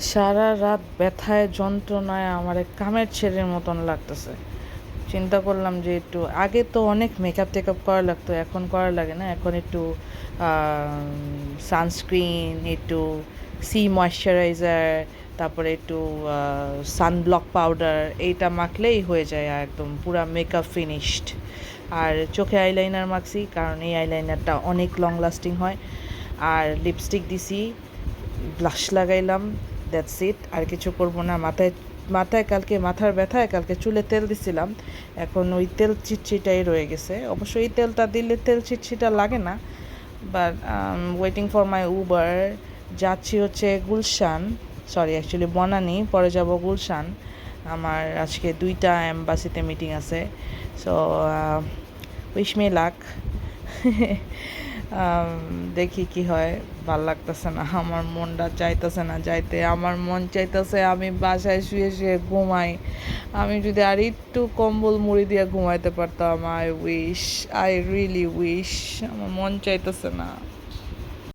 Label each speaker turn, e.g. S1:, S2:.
S1: সারা রাত ব্যথায় যন্ত্রণায় আমার কামের ছেলের মতন লাগতেছে। চিন্তা করলাম যে একটু আগে তো অনেক মেকআপ টেকআপ করা লাগতো, এখন করা লাগে না। এখন একটু সানস্ক্রিন, একটু সি ময়শ্চারাইজার, তারপরে একটু সানব্লক পাউডার এইটা মাখলেই হয়ে যায় আর একদম পুরা মেকআপ ফিনিশড। আর চোখে আইলাইনার মাখছি, কারণ এই আইলাইনারটা অনেক লং লাস্টিং হয়। আর লিপস্টিক দিছি, ব্লাশ লাগাইলাম, দ্যাটস ইট। আর কিছু করব না। মাথায় কালকে মাথার ব্যথায় কালকে চুলে তেল দিছিলাম, এখন ওই তেল চিটচিটাই রয়ে গেছে। অবশ্য এই তেলটা দিলে তেল চিটচিটা লাগে না। But waiting for my Uber. যাচ্ছি হচ্ছে গুলশান, সরি অ্যাকচুয়ালি বনানী, পরে যাব গুলশান। আমার আজকে 2টা এম্বাসিতে মিটিং আছে। So wish me luck. দেখি কি হয়। ভাল লাগতেছে না, আমার মনটা চাইতেছে না যাইতে। আমার মন চাইতেছে আমি বাসায় শুয়ে শুয়ে ঘুমাই। আমি যদি আর একটু কম্বল মুড়ি দিয়ে ঘুমাইতে পারতাম। I really wish. আমার মন চাইতেছে না।